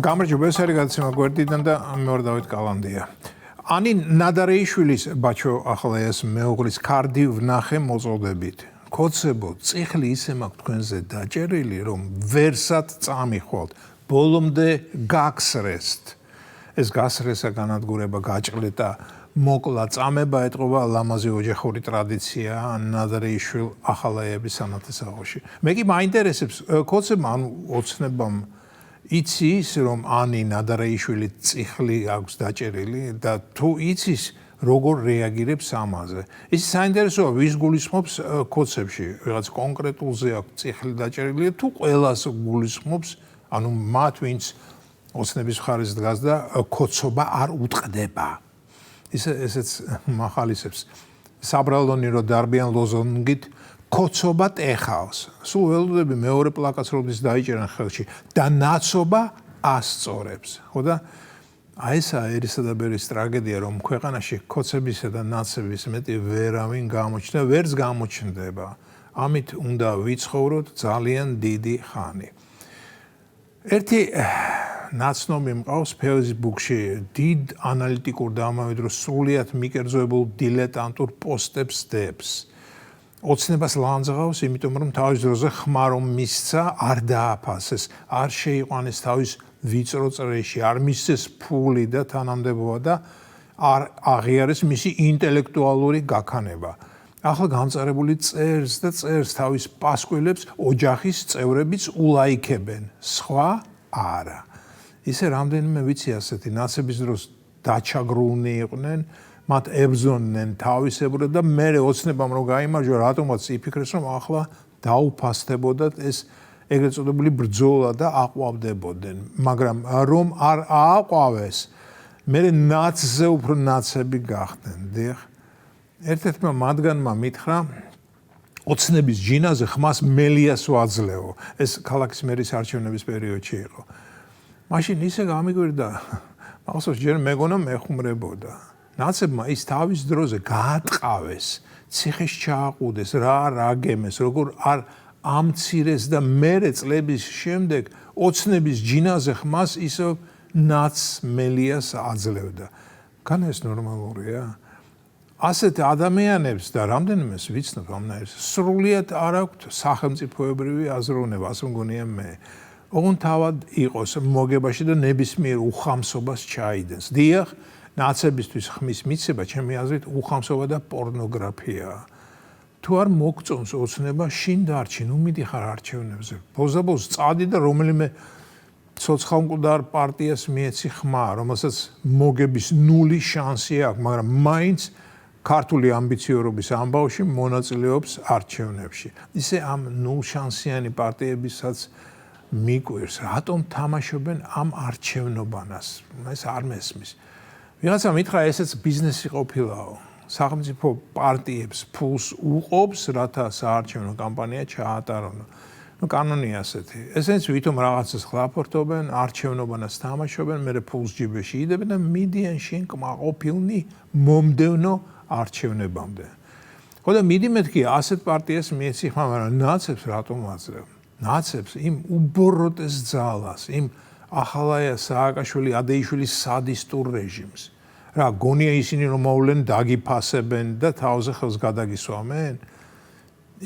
გამარჯობა, ეს არის გადაცემა გვერდიდან და მე ვარ დავით კალანდია. ანი ნადარეიშვილის ბაჩო ახლა ეს მეუღლის კარდი ვნახე მოწოდებით. კოცებო, წიხლი ისე მაქვს თქვენზე დაჭერილი, რომ ვერსად წამიხვალთ. ბოლომდე გაგსრესთ. ეს გასრესა განადგურება გაჭყლეტა მოკლა წამება ეტყობა ლამაზი ოჯახური ტრადიცია ნადარეიშვილ ახალაეების სანათესაოში. მე კი მაინტერესებს კოცებმა ანუ ოცნებამ იცი ის რომ ანი ნადარეიშვილი წიხლი აქვს დაჭერილი და თუ იცის როგორ რეაგირებს ამაზე. ის საინტერესოა ვის გულისხმობს კოცებში, რაღაც კონკრეტულზე აქვს წიხლი დაჭერილი თუ ყველას გულისხმობს, ანუ მათ ვინც ოცნების მხარეს დგას და კოცობა არ უტყდება. ესეც მახალისებს საბრალონი რო დარბიან ლოზონგით კოცობა ტეხავს. სულ ველოდები მეორე პლაკატს როდის დაიჭერან ხელში და ნაცობა ასწორებს. ხო და აი ესაა ერისა და ბერის ტრაგედია, რომ ქვეყანაში კოცებისა და ნაცების მეტი ვერავინ გამოჩნდა, ვერც გამოჩნდება. ამით უნდა ვიცხოვროთ ძალიან დიდი ხანი. ერთი ნაცნობი მყავს Facebook-ში დიდ ანალიტიკურ და ამავე დროს სრულიად მიკერძოებულ დილეტანტურ პოსტებს დებს. ოცნებას ლანძღავს, იმიტომ რომ თავის დროზე ხმარო მისცა, არ დააფასეს, არ შეიყვანეს თავის ვიწრო წრეში, არ მისცეს ფული და თანამდებობა და არ აღიარეს მისი ინტელექტუალური გაქანება. ახლა გამწარებული წერს და წერს თავის პასკვილებს ოჯახის წევრებიც ულაიქებენ, სხვა არა. ისე რამდენიმე ვიცი ასეთი ნაცების დროს დაჩაგრულნი იყვნენ, მათ ებრძოდნენ თავისებურად და მერე ოცნებამ რომ გაიმარჯვა, რატომაც იფიქრეს რომ ახლა დაუფასდებოდათ ეს ეგრეთ წოდებული ბრძოლა და აყვავდებოდნენ, მაგრამ რომ არ ააყვავეს, მერე ნაცზე უფრო ნაცები გახდნენ. დიახ. ერთ-ერთმა მათგანმა მითხრა ოცნების ჯინაზე ხმას მელიას ვაძლევო. ეს ქალაქის მერის არჩევნების პერიოდში იყო. მაშინ ისე გამიგვირდა, მახსოვს ჯერ მეგონა მეხუმრებოდა. ნაცებმა ის თავის დროზე გაატყავეს, ციხეს ჩააყუდეს, რა გემეს, როგორ არ ამცირეს და მერე წლების შემდეგ ოცნების ჯინაზე ხმას ისევ ნაც მელიას აძლევდა. განა ეს ნორმალურია? ასეთ ადამიანებს და რამდენიმეს ვიცნობ ამნაირს სრულიად არ აქვთ სახელმწიფოებრივი აზროვნება, ასე მგონია მე. ოღონდ თავად იყოს მოგებაში და ნებისმიერ უხამსობას ჩაიდენს. დიახ, ნაცებისთვის ხმის მიცემა ჩემი აზრით უხამსობა და პორნოგრაფიაა. თუ არ მოგწონს ოცნება, შინ დარჩი, ნუ მიდიხარ არჩევნებზე. ბოლოს წადი და რომელიმე ცოცხალმკვდარ პარტიას მიეცი ხმა, რომელსაც მოგების ნული შანსი აქვს, მაგრამ მაინც ქართული ამბიციურობის ამბავში მონაწილეობს არჩევნებში. ისე ამ ნულშანსიანი პარტიებისაც მიკვირს, რატომ თამაშობენ ამ არჩევნობანას? ეს არ მესმის. ვიღაცა მითხრა, ესეც ბიზნესი ყოფილაო. სახელმწიფო პარტიებს ფულს უყობს, რათა საარჩევნო კამპანია ჩაატარონ. კანონია ასეთი. ესენც ვითომ რაღაცას ხლაფორტობენ, არჩევნობანას თამაშობენ, მერე ფულს ჯიბეში იდებენ და მიდიან შინ კმაყოფილნი მომდევნო არჩევნებამდე. ხო და მიდი მეთქი ასეთ პარტიას მიეცი ხმა, მაგრამ ნაცებს რატომ აძლევ? ნაცებს იმ უბოროტეს ძალას, იმ ახალაია სააკაშვილი ადეიშვილის სადისტურ რეჟიმს. რა გონია ისინი რომ მოვლენ დაგიფასებენ და თავზე ხელს გადაგისვამენ?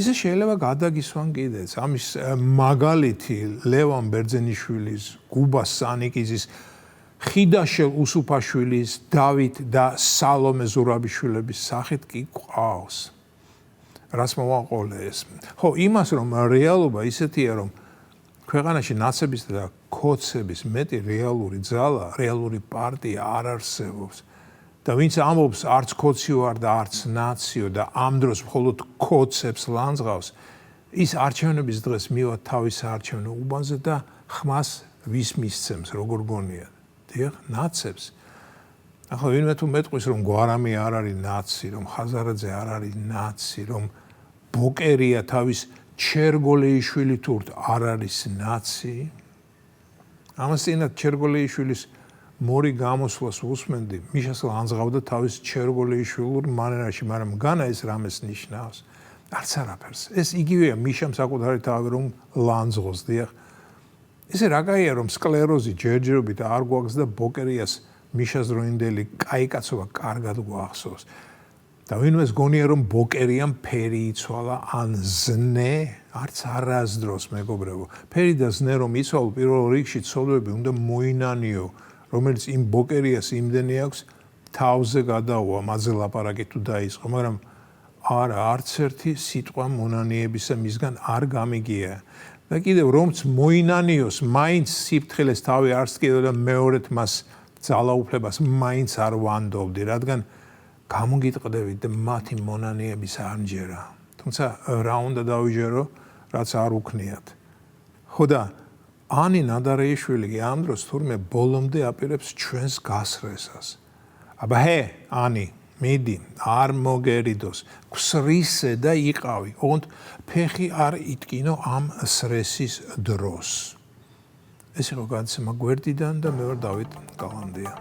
ისე შეიძლება გადაგისვან კიდეც. ამის მაგალითი ლევან ბერძენიშვილის, გუბა სანიკიძის, ხიდაშელ უსუფაშვილის, დავით და სალომე ზურაბიშვილების სახით კი ყავს. რას მოვაყოლე ეს? ხო, იმას რომ რეალობა ისეთია რომ ქვეყანაში ნაცების და კოცების მეტი რეალური ძალა, რეალური პარტია არ არსებობს. და ვინც ამბობს არც კოცი ვარ და არც ნაციო და ამ დროს მხოლოდ კოცებს ლანძღავს, ის არჩევნების დღეს მივა თავის არჩევნო უბანზე და ხმას ვის მისცემს, როგორ გონიათ? დიახ, ნაცებს. ახლა ვინმე თუ მეტყვის რომ გვარამი არ არის ნაცი, რომ ხაზარაძე არ არის ნაცი, რომ ბოკერია თავის ჩერგოლეიშვილი თურთ არ არის ნაცი. ამას წინათ ჩერგოლეიშვილის მორი გამოსვლას უსმენდი, მიშას ლანძღავდა თავის ჩერგოლეიშვილურ მანერაში, მაგრამ განა ეს რამეს ნიშნავს? არც არაფერს. ეს იგივეა მიშამ საკუთარი თავი რომ ლანძღოს, დიახ. ესე რა კაია რომ სკლეროზი ჯერჯერობით არ გვაქვს და ბოკერიას მიშა ზროინდელი კაი კაცობა კარგად გვახსოვს. და ვინმეს გონია რომ ბოკერიამ ფერი იცვალა ან ზნე, არც არასდროს მეგობრებო. ფერი და ზნე რომ იცვალო პირველ რიგში ცოდვები უნდა მოინანიო, რომელიც იმ ბოკერიას იმდენი აქვს თავზე გადაუვა, მაზე ლაპარაკი თუ დაიწყო, მაგრამ არა, არც ერთი სიტყვა მონანიებისა მისგან არ გამიგია. და კიდევ რომც მოინანიოს, მაინც სიფრთხილეს თავი არ სკიდო და მეორედ მას ძალაუფლებას მაინც არ ვანდობდი, რადგან გამოგიტყდებით და მათი მონანიების არ მჯერა. თუმცა რა უნდა დავიჯერო, რაც არ უქნიათ. ხო და ანი ნადარეიშვილი კი ამ დროს თურმე ბოლომდე აპირებს ჩვენს გასრესას. აბა ჰე, ანი, მიდი, არ მოგერიდოს, გვსრისე და იყავი, ოღონდ ფეხი არ იტკინო ამ სრესის დროს. ეს იყო გადაცემა გვერდიდან და მე ვარ დავით გალანდია.